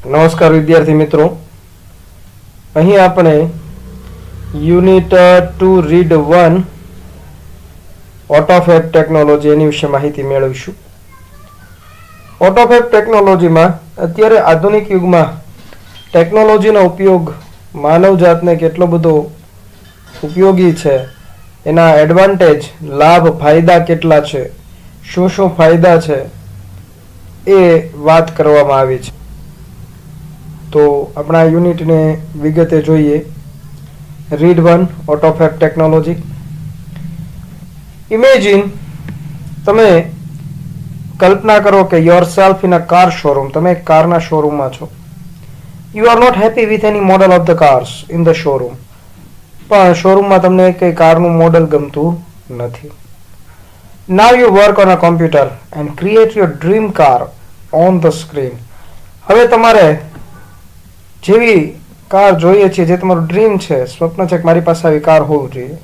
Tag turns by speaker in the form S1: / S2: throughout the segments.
S1: નમસ્કાર વિદ્યાર્થી મિત્રો, અહીં આપણે યુનિટ 2 રીડ 1 ઓટોફેબ ટેકનોલોજી એની વિશે માહિતી મેળવીશું. ઓટોફેબ ટેકનોલોજીમાં અત્યારે આધુનિક યુગમાં ટેકનોલોજીનો ઉપયોગ માનવજાતને કેટલો બધો ઉપયોગી છે, એના એડવાન્ટેજ, લાભ, ફાયદા કેટલા છે, શું શું ફાયદા છે એ વાત કરવામાં આવી છે. તો આપણા યુનિટને વિગતે જોઈએ. Read 1 ઓટોફેબ technology. ઇમેજિન, તમે કલ્પના કરો કે yourself in a car showroom. તમે એક કારના શોરૂમમાં છો. You are not happy with any model of the cars in the showroom. પણ શોરૂમમાં તમને કઈ કારનું મોડલ ગમતું નથી. Now you work on a computer and create your dream car on the screen. હવે તમારે જેવી કાર જોઈએ છે, જે તમારું ડ્રીમ છે, સ્વપ્ન છે કે મારી પાસે આવી કાર હોવી જોઈએ,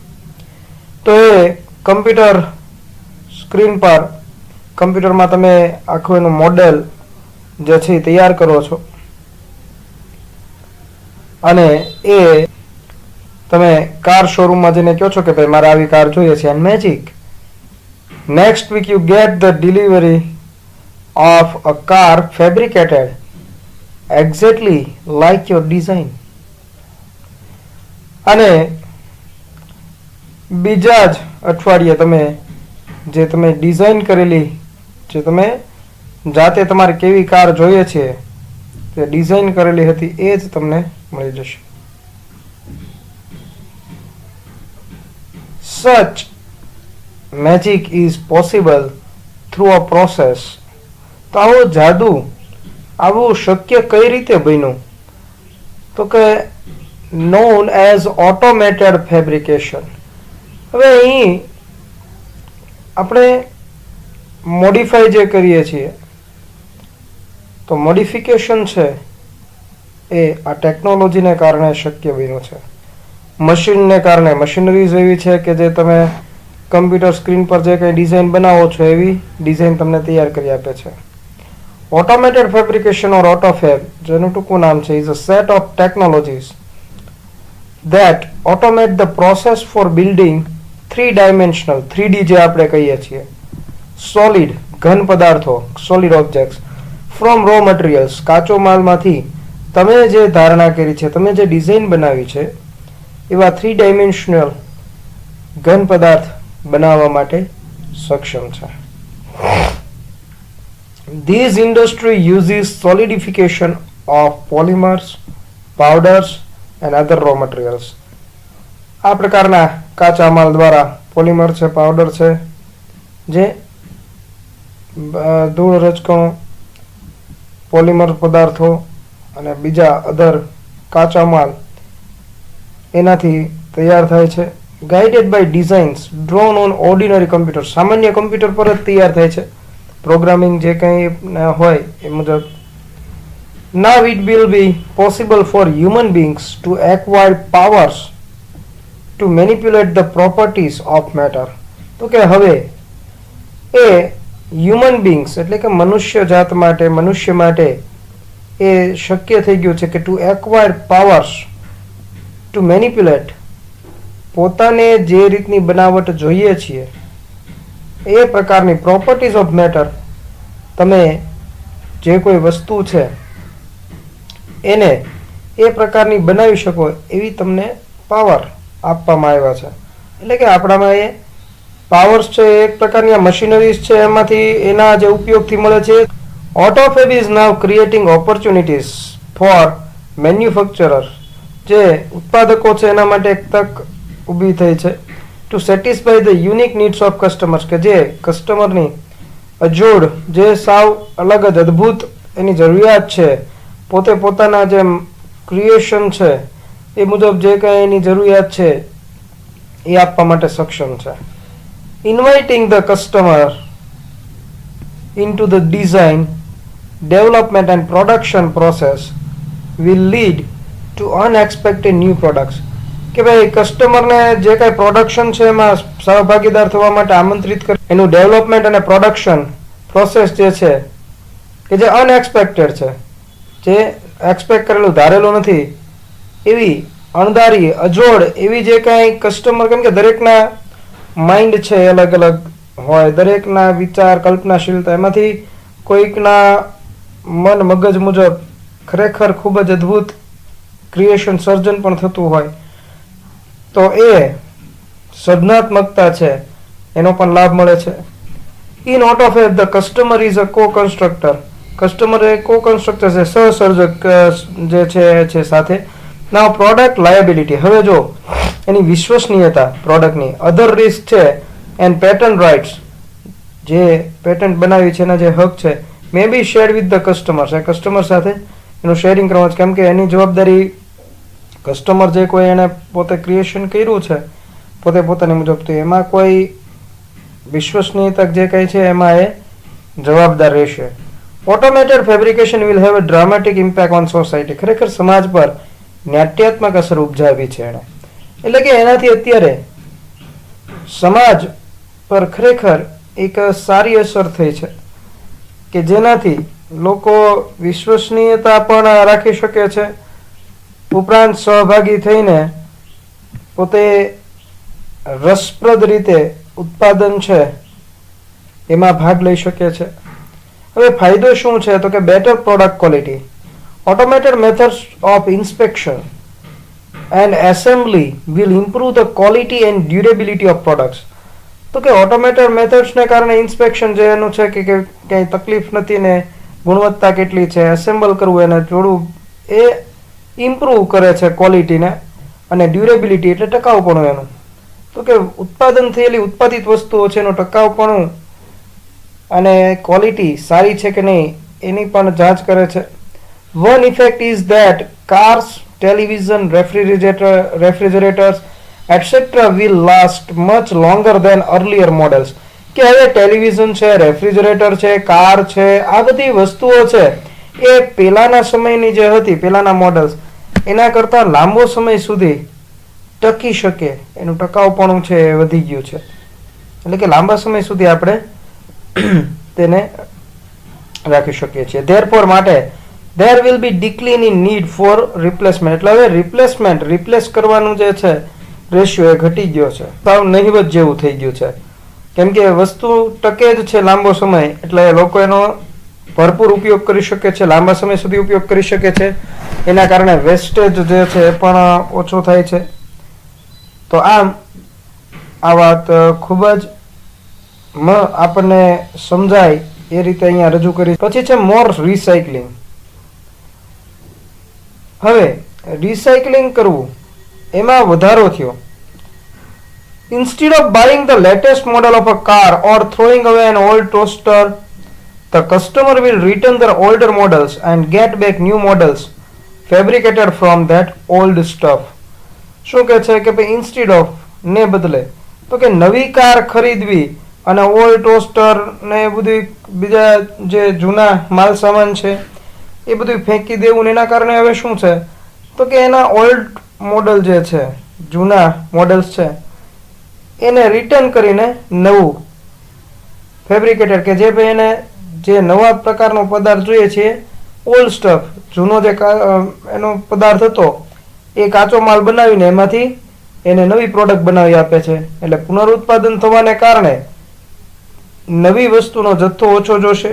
S1: તો એ કમ્પ્યુટર સ્ક્રીન પર, કમ્પ્યુટરમાં તમે આખું એનું મોડેલ જે છે તૈયાર કરો છો અને એ તમે કાર શોરૂમમાં જઈને કહો છો કે ભાઈ મારે આવી કાર જોઈએ છે. And magic, next week you get the delivery of a car fabricated exactly like your design. અને બીજા જ અઠવાડિયે તમે ડિઝાઇન કરેલી, જે તમે જાતે તમારે કેવી કાર જોઈએ છે તે ડિઝાઇન કરેલી હતી એ જ તમને મળી જશે. Such magic is possible through a process. તો આવો જાદુ, આવું શક્ય કઈ રીતે બન્યું? તો કે known as automated fabrication. હવે અહીં આપણે મોડિફાઈ જે કરીએ છીએ, તો મોડિફિકેશન છે એ આ ટેકનોલોજીને કારણે શક્ય બન્યું છે. મશીનને કારણે, મશીનરીઝ એવી છે કે જે તમે કમ્પ્યુટર સ્ક્રીન પર જે કંઈ ડિઝાઇન બનાવો છો એવી ડિઝાઇન તમને તૈયાર કરી આપે છે. Automated fabrication or AutoFab, જેનું ટૂંકું નામ છે, is a set of technologies that automate the process for building three-dimensional 3D જે આપણે કહીએ છીએ, solid ઘન પદાર્થો, solid objects from raw materials, કાચો માલમાંથી તમે જે ધારણા કરી છે, તમે જે ડિઝાઇન બનાવી છે એવા 3-dimensional ઘન પદાર્થ બનાવવા માટે સક્ષમ છે. This industry uses solidification of polymers, powders and other raw materials. આ પ્રકારના કાચા માલ દ્વારા, પોલિમર છે, પાવડર છે, જે ધૂળ રજકણો, પોલિમર પદાર્થો અને બીજા અધર કાચા માલ એનાથી તૈયાર થાય છે. Guided by designs drawn on ordinary computer. સામાન્ય કમ્પ્યુટર પર જ તૈયાર થાય છે, પ્રોગ્રામિંગ જે કંઈ હોય એ મુજબ. Now it will be possible for human beings to acquire powers to manipulate the properties of matter. તો કે હવે એ હ્યુમન બીંગ્સ એટલે કે મનુષ્ય જાત માટે, મનુષ્ય માટે એ શક્ય થઈ ગયું છે કે to acquire powers, to manipulate, પોતાને જે રીતની બનાવટ જોઈએ છીએ એ પ્રકારની પ્રોપર્ટીઝ ઓફ મેટર, તમે જે કોઈ વસ્તુ છે એને એ પ્રકારની બનાવી શકો એવી તમને પાવર આપવામાં આવ્યા છે. એટલે કે આપણામાં એ પાવર્સ છે, એક પ્રકારની આ મશીનરીઝ છે, એમાંથી એના જે ઉપયોગથી મળે છે. Autofab is now creating opportunities for manufacturer. જે ઉત્પાદકો છે એના માટે એક તક ઊભી થઈ છે. To satisfy the unique needs of customers, કે જે કસ્ટમરની અજોડ, જે સાવ અલગ જ અદ્ભુત એની જરૂરિયાત છે, પોતે પોતાના જે ક્રિએશન છે એ મુજબ જે કંઈ એની જરૂરિયાત છે એ આપવા માટે સક્ષમ છે. Inviting the customer into the design, development and production process will lead to unexpected new products. કે ભાઈ કસ્ટમરને જે કાંઈ પ્રોડક્શન છે એમાં સહભાગીદાર થવા માટે આમંત્રિત કરે, એનું ડેવલપમેન્ટ અને પ્રોડક્શન પ્રોસેસ જે છે કે જે અનએક્સપેક્ટેડ છે, જે એક્સપેક્ટ કરેલું ધારેલું નથી એવી અણધારી અજોડ એવી જે કાંઈ કસ્ટમર, કેમ કે દરેકના માઇન્ડ છે અલગ અલગ હોય, દરેકના વિચાર કલ્પનાશીલતા, એમાંથી કોઈકના મન મગજ મુજબ ખરેખર ખૂબ જ અદ્ભુત ક્રિએશન સર્જન પણ થતું હોય, તો એ સર્જનાત્મકતા છે એનો પણ લાભ મળે છે. In AutoFab the customer is a કો કન્સ્ટ્રક્ટર. કસ્ટમર એ કો કન્સ્ટ્રક્ટર છે, સહસર્જક જે છે સાથે. નાવ પ્રોડક્ટ લાયબિલિટી, હવે જો એની વિશ્વસનીયતા પ્રોડક્ટની, અધર રિસ્ક છે એન્ડ પેટન્ટ રાઇટ્સ, જે પેટન્ટ બનાવી છે એના જે હક છે, may be share with the customer, customer સાથે એનું શેરિંગ કરવાનું છે, કેમ કે એની જવાબદારી કસ્ટમર જે કોઈ એને પોતે ક્રિએશન કર્યું છે પોતે પોતાની મુજબ, તો એમાં કોઈ વિશ્વસનીયતા જે કંઈ છે એમાં એ જવાબદાર રહેશે. Automated fabrication will have uh dramatic impact on society. ખરેખર સમાજ પર નાટ્યાત્મક અસર ઉપજાવી છે એણે, એટલે કે એનાથી અત્યારે સમાજ પર ખરેખર એક સારી અસર થઈ છે કે જેનાથી લોકો વિશ્વસનીયતા પણ રાખી શકે છે, ઉપરાંત સહભાગી થઈને પોતે રસપ્રદ રીતે ઉત્પાદન છે એમાં ભાગ લઈ શકે છે. હવે ફાયદો શું છે તો કે better product quality. Automated methods of inspection and assembly will improve the quality and durability of products. તો કે ઓટોમેટેડ મેથડ્સને કારણે ઇન્સ્પેક્શન જે એનું છે કે ક્યાંય તકલીફ નથી ને ગુણવત્તા કેટલી છે, એસેમ્બલ કરવું એને જોડવું, એ ઇમ્પ્રૂવ કરે છે ક્વોલિટીને, અને ડ્યુરેબિલિટી એટલે ટકાઉપણું એનું. તો કે ઉત્પાદન થયેલી ઉત્પાદિત વસ્તુઓ છે એનું ટકાઉપણું અને ક્વોલિટી સારી છે કે નહીં એની પણ જાંચ કરે છે. One effect is that cars, television, refrigerators, etc. will last much longer than earlier models. કે હવે ટેલિવિઝન છે, રેફ્રિજરેટર છે, કાર છે, આ બધી વસ્તુઓ છે એ પહેલાના સમયની જે હતી, પહેલાના મોડલ્સ એના કરતાં લાંબો સમય સુધી ટકી શકે, એનું ટકાઉપણું છે એ વધી ગયું છે, એટલે કે લાંબા સમય સુધી આપણે તેને રાખી શકીએ છીએ. Therefore માટે there will be decline in need for replacement. એટલે હવે રિપ્લેસ કરવાનું જે છે રેશિયો એ ઘટી ગયો છે, સાવ નહિવત જેવું થઈ ગયું છે, કેમ કે વસ્તુ ટકે જ છે લાંબો સમય, એટલે લોકો એનો ભરપૂર ઉપયોગ કરી શકે છે, લાંબા સમય સુધી ઉપયોગ કરી શકે છે, એના કારણે વેસ્ટેજ જે છે એ પણ ઓછો થાય છે. તો આમ આ વાત ખૂબ જ આપણને સમજાય એ રીતે અહીંયા રજૂ કરી. પછી છે મોર રિસાયકલિંગ. હવે રિસાયકલિંગ કરવું એમાં વધારો થયો. Instead of buying the latest model of a car or throwing away an old toaster, the customer will return their older models and get back new models fabricated from that old stuff. શું કહે છે કે ભાઈ ઇન્સ્ટીડ of ને બદલે તો કે નવી કાર ખરીદવી અને ઓલ્ડ ટોસ્ટર ને બધું બીજા જે જૂના માલ સામાન છે એ બધું ફેંકી દેવું, એના કારણે હવે શું છે તો કે એના ઓલ્ડ મોડલ જે છે, જૂના મોડલ્સ છે, એને રિટર્ન કરીને નવું ફેબ્રિકેટેડ, કે જે ભાઈ એને જે નવા પ્રકારનો પદાર્થ જોઈએ છે, ઓલ્ડ સ્ટફ, જૂનો જે એનો પદાર્થ હતો એ કાચો માલ બનાવીને એમાંથી એને નવી પ્રોડક્ટ બનાવી આપે છે. એટલે પુનરુત્પાદન થવાને કારણે નવી વસ્તુનો જથ્થો ઓછો જોશે,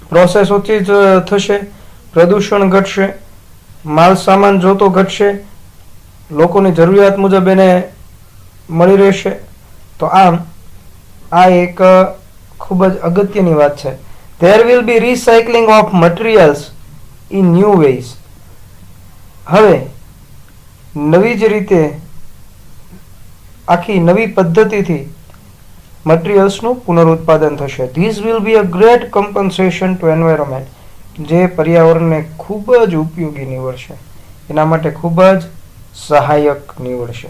S1: પ્રોસેસ ઓછી થશે, પ્રદૂષણ ઘટશે, માલ સામાન જોતો ઘટશે, લોકોની જરૂરિયાત મુજબ એને મળી રહેશે. તો આમ આ એક ખૂબ જ અગત્યની વાત છે. There will be recycling of materials in new ways. હવે નવી જ રીતે આખી નવી પદ્ધતિથી મટીરિયલ્સનું પુનરુત્પાદન થશે. This will be a great compensation to environment. જે પર્યાવરણને ખૂબ જ ઉપયોગી નીવડશે, એના માટે ખૂબ જ સહાયક નીવડશે.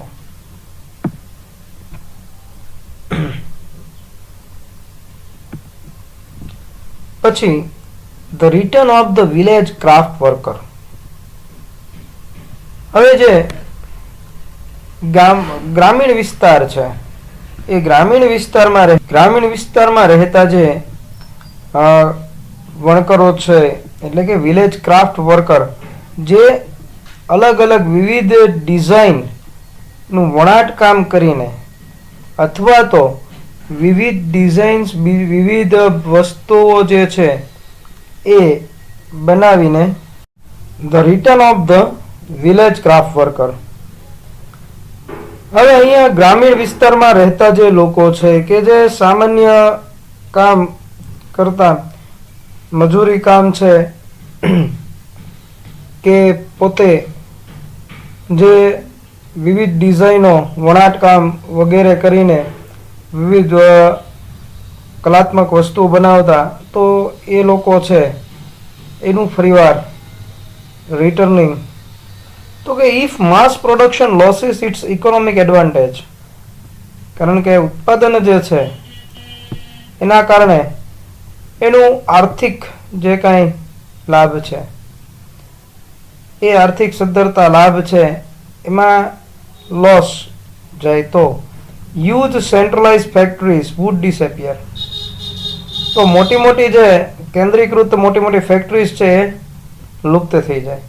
S1: પછી the return of the village craft worker. હવે જે ગ્રામીણ વિસ્તાર છે એ ગ્રામીણ વિસ્તારમાં રહેતા જે વણકરો છે, એટલે કે વિલેજ ક્રાફ્ટ વર્કર જે અલગ અલગ વિવિધ ડિઝાઇનનું વણાટ કામ કરીને અથવા તો વિવિધ ડિઝાઇન્સ વિવિધ વસ્તુઓ જે છે એ બનાવીને the return of the village craft worker. હવે અહીંયા ગ્રામીણ વિસ્તારમાં રહેતા જે લોકો છે કે જે સામાન્ય કામ કરતા મજૂરી કામ છે કે પોતે જે વિવિધ ડિઝાઇનો વણાટ કામ વગેરે કરીને વિવિધ કલાત્મક વસ્તુઓ બનાવતા, તો એ લોકો છે એનું ફરીવાર રિટર્નિંગ. તો કે if mass production loses its economic advantage, કારણ કે ઉત્પાદન જે છે એના કારણે એનું આર્થિક જે કાંઈ લાભ છે એ આર્થિક સદ્ધરતા લાભ છે એમાં લોસ જાય તો huge centralized factories would disappear. તો મોટી મોટી જે કેન્દ્રીકૃત મોટી મોટી ફેક્ટરીઝ છે એ લુપ્ત થઈ જાય.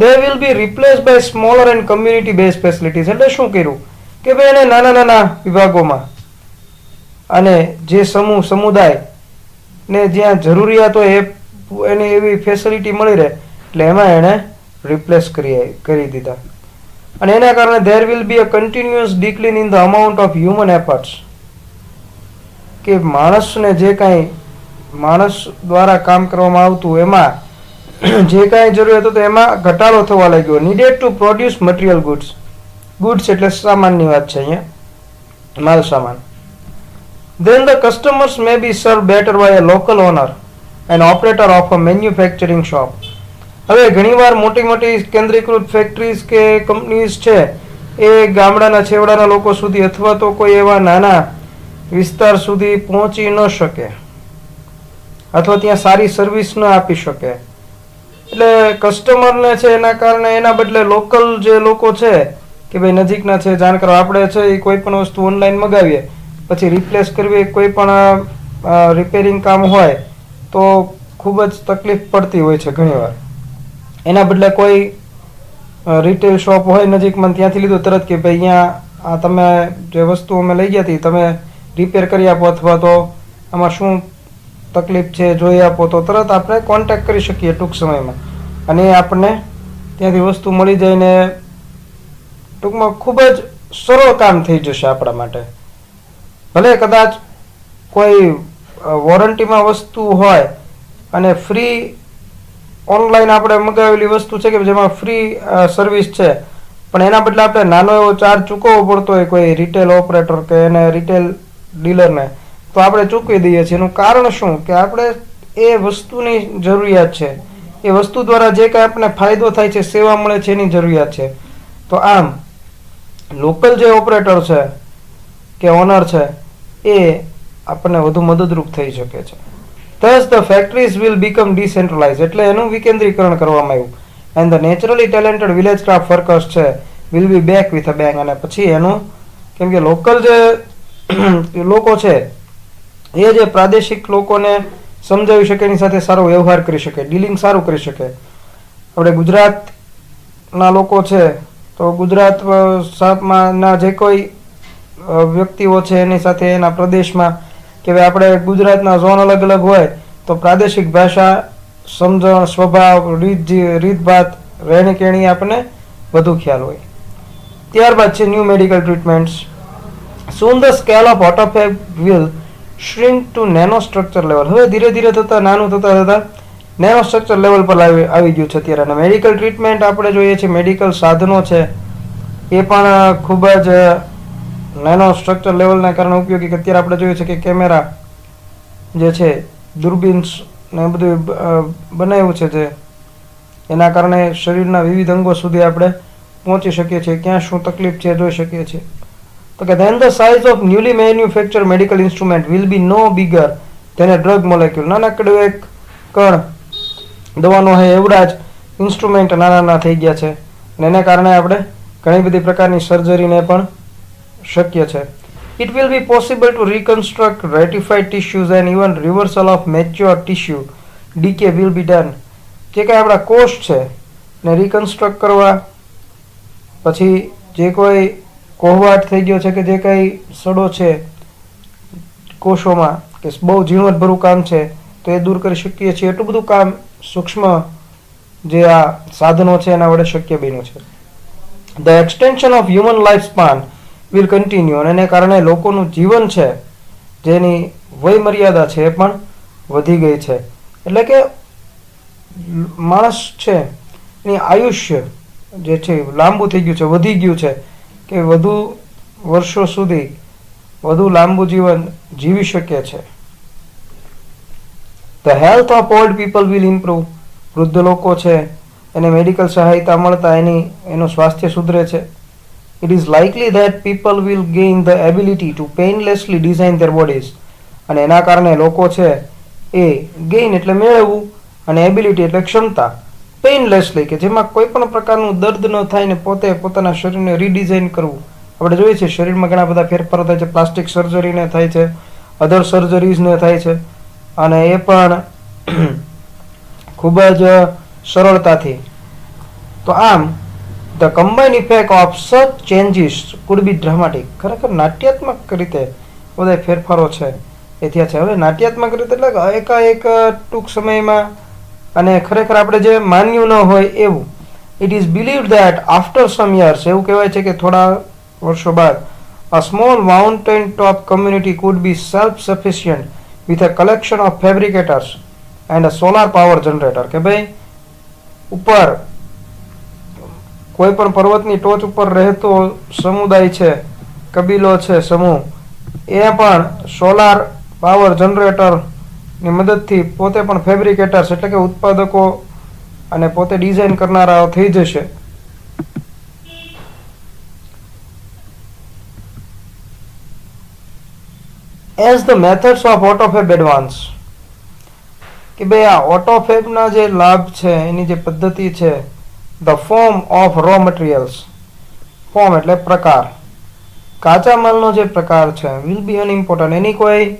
S1: They will be replaced by smaller and community based facilities. એટલે શું કર્યું કે ભાઈ એને નાના નાના વિભાગોમાં અને જે સમુદાય ને જ્યાં જરૂરિયાત હોય એને એવી ફેસિલિટી મળી રહે એટલે એમાં એને રિપ્લેસ કરી દીધા. અને એના કારણે there will be a continuous decline in the amount of human efforts. કે માણસને જે કાંઈ માણસ દ્વારા કામ કરવામાં આવતું એમાં જે કાંઈ જરૂરિયાત હતો એમાં ઘટાડો થવા લાગ્યો. needed to produce material goods. goods એટલે સામાનની વાત છે અહીંયા, માલ સામાન. then the customers may be served better by a local owner and operator of a manufacturing shop. હવે ઘણીવાર મોટી મોટી કેન્દ્રીકૃત ફેક્ટરીઝ કે કંપનીઝ છે એ ગામડાના છેવાડાના લોકો સુધી અથવા તો કોઈ એવા નાના વિસ્તાર સુધી પહોંચી ન શકે અથવા ત્યાં સારી સર્વિસ ન આપી શકે, એટલે કસ્ટમરને છે એના કારણે એના બદલે લોકલ જે લોકો છે કે ભાઈ નજીકના છે જાણકાર, આપણે છે એ કોઈ પણ વસ્તુ ઓનલાઈન મગાવીએ પછી રિપ્લેસ કરવી, કોઈ પણ રિપેરિંગ કામ હોય તો ખૂબ જ તકલીફ પડતી હોય છે ઘણીવાર. એના બદલે કોઈ રિટેલ શોપ હોય નજીકમાં ત્યાંથી લીધું તરત કે ભાઈ અહીંયા આ તમે જે વસ્તુ અમે લઈ ગયા હતી તમે રિપેર કરી આપો અથવા તો આમાં શું તકલીફ છે જોઈ આપો, તો તરત આપણે કોન્ટેક્ટ કરી શકીએ ટૂંક સમયમાં અને આપણને ત્યાંથી વસ્તુ મળી જાય ને ટૂંકમાં ખૂબ જ સરળ કામ થઈ જશે આપણા માટે. ભલે કદાચ કોઈ વોરંટીમાં વસ્તુ હોય અને ફ્રી ઓનલાઈન આપણે મગાવેલી વસ્તુ છે કે જેમાં ફ્રી સર્વિસ છે, પણ એના બદલે આપણે નાનો એવો ચાર્જ ચૂકવવો પડતો હોય કોઈ રિટેલ ઓપરેટર કે એને રિટેલ ડીલરને, તો આપણે ચૂકવી દઈએ છીએ. એનું કારણ શું કે આપણે એ વસ્તુની જરૂરિયાત છે, એ વસ્તુ દ્વારા જે કાંઈ આપણને ફાયદો થાય છે, સેવા મળે છે એની જરૂરિયાત છે. તો આમ લોકલ જે ઓપરેટર છે કે ઓનર છે એ આપણને વધુ મદદરૂપ થઈ શકે છે. Thus the factories will become decentralized, એટલે એનું વિકેન્દ્રીકરણ કરવામાં આવ્યું. And the naturally talented village craft workers છે will be back with a bang. અને પછી એનું કેમ કે લોકલ જે લોકો છે એ જે પ્રાદેશિક લોકોને સમજાવી શકે, એની સાથે સારો વ્યવહાર કરી શકે, ડીલિંગ સારું કરી શકે. આપણે ગુજરાતના લોકો છે તો ગુજરાતમાં જે કોઈ વ્યક્તિઓ છે એની સાથે એના પ્રદેશમાં કે ભાઈ આપણે ગુજરાતના ઝોન અલગ અલગ હોય તો પ્રાદેશિક ભાષા, સમજણ, સ્વભાવ, રીતભાત, રહેણી કેણી આપણને વધુ ખ્યાલ હોય. ત્યારબાદ છે new medical treatments. soon the scale of autophagy will shrink to nano structure level. હવે ધીરે ધીરે થતા નાનું થતા નેનો સ્ટ્રક્ચર લેવલ પર આવી ગયું છે અત્યારે. અને મેડિકલ ટ્રીટમેન્ટ આપણે જોઈએ છીએ, મેડિકલ સાધનો છે એ પણ ખૂબ જ નેનો સ્ટ્રક્ચર લેવલના કારણે ઉપયોગી. અત્યારે આપણે જોઈએ છે કે કેમેરા જે છે, દૂરબીન્સ ને બધું બનાવ્યું છે જે એના કારણે શરીરના વિવિધ અંગો સુધી આપણે પહોંચી શકીએ છીએ, ક્યાં શું તકલીફ છે જોઈ શકીએ છીએ. તો કે then the size of newly manufactured medical instrument will be no bigger than a drug molecule. નાનકડું એક કણ દવાનો હોય એવડા જ ઇન્સ્ટ્રુમેન્ટ નાના થઈ ગયા છે અને એના કારણે આપણે ઘણી બધી પ્રકારની સર્જરીને પણ શક્ય છે. It will be possible to reconstruct ratified tissues and even reversal of mature tissue decay will be done. જે કાંઈ આપણા કોષ છે ને રિકન્સ્ટ્રક્ટ કરવા, પછી જે કોઈ કોહવાટ થઈ ગયો છે કે જે કાંઈ સડો છે કોષોમાં કે બહુ ઝીણવટભરું કામ છે તો એ દૂર કરી શકીએ છીએ. એટલું બધું કામ સૂક્ષ્મ જે આ સાધનો છે એના વડે શક્ય બન્યું છે. The extension of human life span will continue, અને એને કારણે લોકોનું જીવન છે જેની વય મર્યાદા છે એ પણ વધી ગઈ છે. એટલે કે માણસ છે એની આયુષ્ય જે છે લાંબુ થઈ ગયું છે, વધી ગયું છે કે વધુ વર્ષો સુધી વધુ લાંબુ જીવન જીવી શકે છે. The health of old people will improve, વૃદ્ધ લોકો છે એને મેડિકલ સહાયતા મળતા એનું સ્વાસ્થ્ય સુધરે છે. It is likely that people will gain the ability to painlessly design their bodies, અને એના કારણે લોકો છે એ ગેઇન એટલે મેળવવું અને એબિલિટી એટલે ક્ષમતા, પેઇનલેસલી કે જેમાં કોઈ પણ પ્રકારનું દર્દ ન થાય ને પોતે પોતાના શરીરને રીડિઝાઇન કરવું. આપણે જોઈએ છીએ શરીરમાં ઘણા બધા ફેરફારો થાય છે, પ્લાસ્ટિક સર્જરીને થાય છે, અધર સર્જરીઝને થાય છે, અને એ પણ ખૂબ જ સરળતાથી. તો આમ the combined effect of such changes could be dramatic. ખરેખર નાટ્યાત્મક રીતે બધા ફેરફારો છે એ થયા છે. હવે નાટ્યાત્મક રીતે એટલે એકાએક ટૂંક સમયમાં, અને ખરેખર આપણે જે માન્યું ન હોય એવું. It is believed that after some years, એવું કહેવાય છે કે થોડા વર્ષો બાદ, a small mountain top community could be self-sufficient with a collection of fabricators and a solar power generator. કે ભાઈ ઉપર કોઈ પણ પર્વતની ટોચ ઉપર રહેતો સમુદાય છે, કબીલો છે, સમૂહ, એ પણ સોલાર પાવર જનરેટરની મદદથી પોતે પણ ફેબ્રિકેટર્સ એટલે કે ઉત્પાદકો અને પોતે ડિઝાઇન કરનારાઓ થઈ જશે. As the methods of Autofab advance, કે ભાઈ આ ઓટોફેબના જે લાભ છે એની જે પદ્ધતિ છે, the form of raw materials, form એટલે પ્રકાર, કાચા માલનો જે પ્રકાર છે વિલ બી અનઇમ્પોર્ટન્ટ, એની કોઈ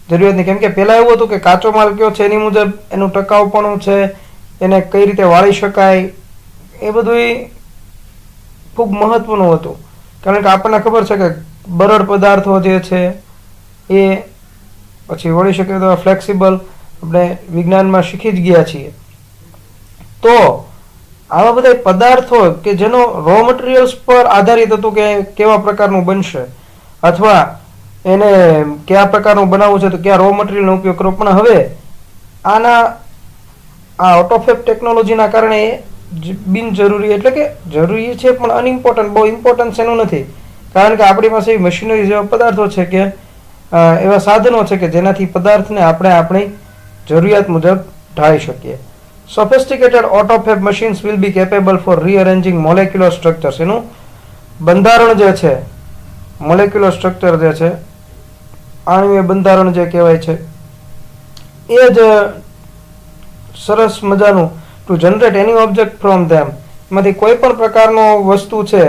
S1: જરૂરિયાત નહીં. કેમ કે પહેલાં એવું હતું કે કાચો માલ કયો છે એની મુજબ એનું ટકાઉપણું છે, એને કઈ રીતે વાળી શકાય, એ બધું ખૂબ મહત્વનું હતું. કારણ કે આપણને ખબર છે કે બરડ પદાર્થો જે છે એ પછી વળી શકે તો ફ્લેક્સિબલ આપણે વિજ્ઞાનમાં શીખી જ ગયા છીએ. તો આવા બધા પદાર્થો કે જેનો રો મટીરિયલ્સ પર આધારિત હતું કે કેવા પ્રકારનું બનશે અથવા એને કયા પ્રકારનું બનાવવું છે તો કયા રો મટીરિયલનો ઉપયોગ કરવો. પણ હવે આ ઓટોફેબ ટેકનોલોજીના કારણે બિનજરૂરી એટલે કે જરૂરી છે પણ અનઇમ્પોર્ટન્ટ, બહુ ઇમ્પોર્ટન્સ એનું નથી. કારણ કે આપણી પાસે એવી મશીનરી જેવા પદાર્થો છે કે એવા સાધનો છે કે જેનાથી પદાર્થને આપણે આપણી જરૂરિયાત મુજબ ઢાળી શકીએ. Sophisticated autofab machines will be capable for rearranging molecular structures. એનું બંધારણ જે છે, મોલેક્યુલર સ્ટ્રક્ચર જે છે, આણ્વીય બંધારણ જે કહેવાય છે, એ જ સરસ મજાનું to generate any object from them, એમાંથી કોઈ પણ પ્રકારનો વસ્તુ છે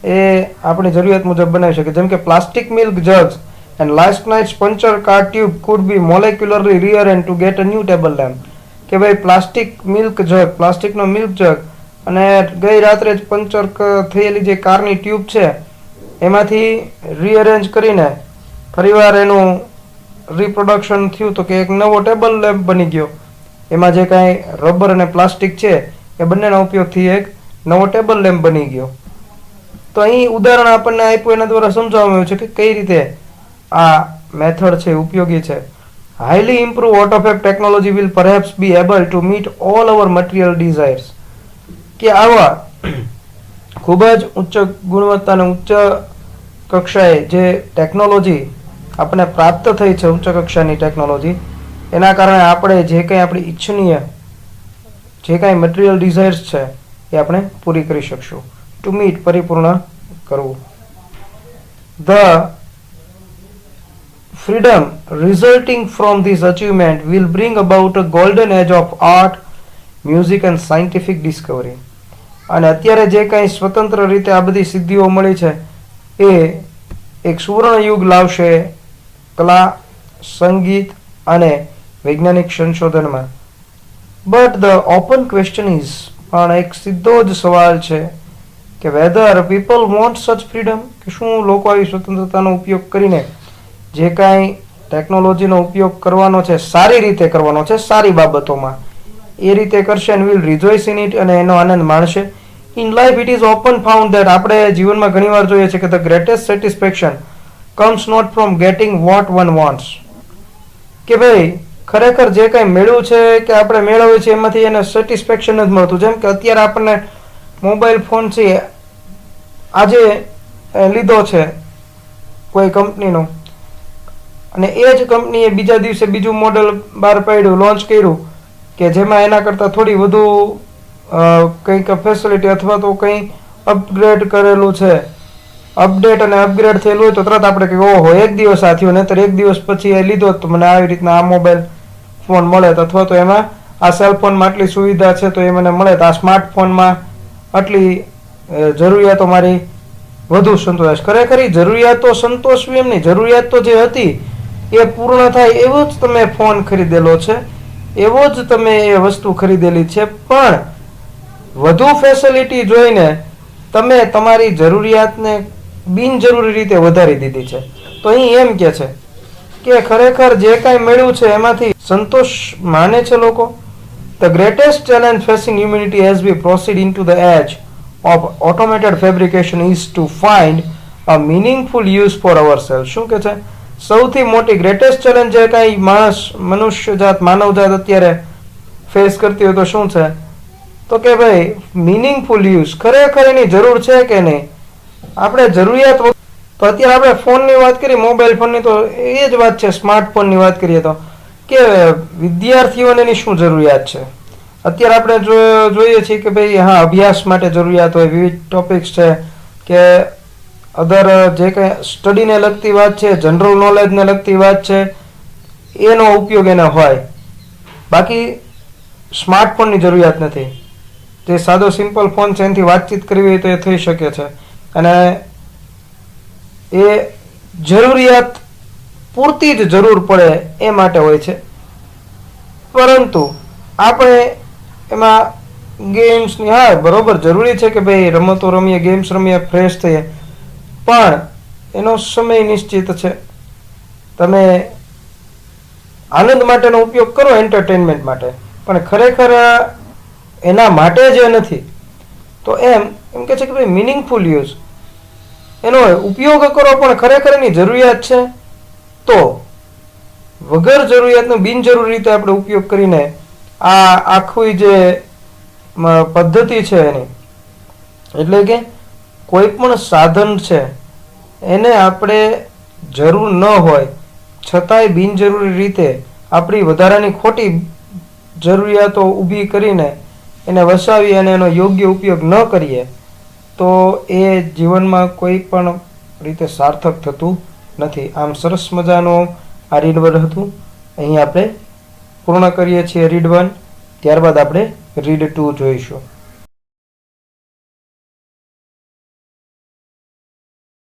S1: એ આપણી જરૂરિયાત મુજબ બનાવી શકે. જેમ કે plastic milk jugs and last night's puncture car tube could be molecularly rearrange to get a new table lamp. કે ભાઈ પ્લાસ્ટિક મિલ્ક જગ, પ્લાસ્ટિકનો મિલ્ક જગ અને ગઈ રાત્રે જ પંચર થયેલી જે કારની ટ્યુબ છે એમાંથી રીઅરેન્જ કરીને ફરીવાર એનું રિપ્રોડક્શન થયું તો કે એક નવો ટેબલ લેમ્પ બની ગયો. એમાં જે કાંઈ રબર અને પ્લાસ્ટિક છે એ બંનેના ઉપયોગથી એક નવો ટેબલ લેમ્પ બની ગયો. તો અહીં ઉદાહરણ આપણને આપ્યું એના દ્વારા સમજાવવામાં આવ્યું છે કે કઈ રીતે આ મેથડ છે ઉપયોગી છે. Highly improved autofab technology will perhaps be able to meet all our material desires. કે આવા ખૂબ જ ઉચ્ચ ગુણવત્તા અને ઉચ્ચ કક્ષાએ જે ટેકનોલોજી આપણે પ્રાપ્ત થઈ છે, ઉચ્ચ કક્ષાની ટેકનોલોજી, એના કારણે આપણે જે કંઈ આપણી ઈચ્છનીય જે કાંઈ મટીરિયલ ડિઝાયર્સ છે એ આપણે પૂરી કરી શકશું. ટુ મીટ પરિપૂર્ણ કરવું. The freedom resulting from this achievement will bring about a golden age of art, music and scientific discovery. અને અત્યારે જે કાંઈ સ્વતંત્ર રીતે આ બધી સિદ્ધિઓ મળી છે એ એક સુવર્ણ યુગ લાવશે કલા, સંગીત અને વૈજ્ઞાનિક સંશોધનમાં. But the open question is, પણ એક સીધો જ સવાલ છે કે વેધર પીપલ વોન્ટ સચ ફ્રીડમ, કે શું લોકો આવી સ્વતંત્રતાનો ઉપયોગ કરીને જે કાંઈ ટેકનોલોજીનો ઉપયોગ કરવાનો છે સારી રીતે કરવાનો છે, સારી બાબતોમાં એ રીતે કરશે and will rejoice in it, અને એનો આનંદ માણશે. In life it is often found that, આપણે જીવનમાં ઘણીવાર જોઈએ છે કે the greatest satisfaction comes not from getting what one wants, કે ભાઈ ખરેખર જે કાંઈ મેળવ્યું છે કે આપણે મેળવીએ છીએ એમાંથી એને સેટિસ્ફેક્શન જ મળતું. જેમ કે અત્યારે આપણને મોબાઈલ ફોન છે આજે લીધો છે કોઈ કંપનીનો, અને એ જ કંપનીએ બીજા દિવસે બીજું મોડેલ બહાર પાડ્યું, લોન્ચ કર્યું, કે જેમાં એના કરતાં થોડી વધુ કંઈક ફેસિલિટી અથવા તો કંઈ અપગ્રેડ કરેલું છે, અપડેટ અને અપગ્રેડ થયેલું હોય તો તરત આપણે કહીએ ઓહો એક દિવસ આ થયું, નહીંતર એક દિવસ પછી એ લીધો તો મને આવી રીતના આ મોબાઈલ ફોન મળે, અથવા તો એમાં આ સેલફોનમાં આટલી સુવિધા છે તો એ મને મળે, તો આ સ્માર્ટફોનમાં આટલી જરૂરિયાતો મારી વધુ સંતોષ. ખરેખર એ જરૂરિયાતો સંતોષવી એમ નહીં, જરૂરિયાત તો જે હતી એ પૂર્ણ થાય એવો જ તમે ફોન ખરીદેલો છે, એવો જ તમે એ વસ્તુ ખરીદેલી છે, પણ વધુ ફેસિલિટી જોઈને તમે તમારી જરૂરિયાતને બિનજરૂરી રીતે વધારી દીધી છે. તો અહીં એમ કે છે કે ખરેખર જે કાંઈ મળ્યું છે એમાંથી સંતોષ માને છે લોકો. The greatest challenge facing humanity as we proceed into the age of automated fabrication is to find a meaningful use for ourselves. શું કે છે? સૌથી મોટી ગ્રેટેસ્ટ ચેલેન્જ જે કાંઈ મનુષ્ય જાત, માનવ જાત અત્યારે ફેસ કરતી હોય તો શું છે? તો કે ભાઈ મિનિંગફુલ યુઝ, ખરેખર એની જરૂર છે કે નહીં. આપણે જરૂરિયાત તો અત્યારે આપણે ફોનની વાત કરીએ, મોબાઈલ ફોનની, તો એ જ વાત છે. સ્માર્ટફોનની વાત કરીએ તો કે વિદ્યાર્થીઓને એની શું જરૂરિયાત છે. અત્યારે આપણે જોઈએ છીએ કે ભાઈ હા અભ્યાસ માટે જરૂરિયાત હોય, વિવિધ ટોપિક્સ છે કે અધર જે કંઈ સ્ટડીને લગતી વાત છે, જનરલ નોલેજને લગતી વાત છે, એનો ઉપયોગ એને હોય. બાકી સ્માર્ટફોનની જરૂરિયાત નથી. જે સાદો સિમ્પલ ફોન છે એનાથી વાતચીત કરવી હોય તો એ થઈ શકે છે, અને એ જરૂરિયાત પૂરતી જ જરૂર પડે એ માટે હોય છે. પરંતુ આપણે એમાં ગેમ્સની, હા બરોબર જરૂરી છે કે ભાઈ રમતો રમીએ, ગેમ્સ રમીએ, ફ્રેશ થઈએ, પણ એનો સમય નિશ્ચિત છે. તમે આનંદ માટેનો ઉપયોગ કરો, એન્ટરટેનમેન્ટ માટે, પણ ખરેખર એના માટે જ નથી. તો એમ કે છે કે ભાઈ મિનિંગફુલ યુઝ, એનો ઉપયોગ કરો પણ ખરેખર એની જરૂરિયાત છે. તો વગર જરૂરિયાતનો બિનજરૂરી રીતે આપણે ઉપયોગ કરીને આ આખી જે પદ્ધતિ છે એની, એટલે કે કોઈ પણ સાધન છે એને આપણે જરૂર ન હોય છતાંય બિનજરૂરી રીતે આપણી વધારાની ખોટી જરૂરિયાતો ઊભી કરીને એને વસાવી અને એનો યોગ્ય ઉપયોગ ન કરીએ તો એ જીવનમાં કોઈ પણ રીતે સાર્થક થતું નથી. આમ સરસ મજાનો આ રીડ 1 હતું. અહીં આપણે પૂર્ણ કરીએ છીએ રીડ 1, ત્યારબાદ આપણે રીડ 2 જોઈશું.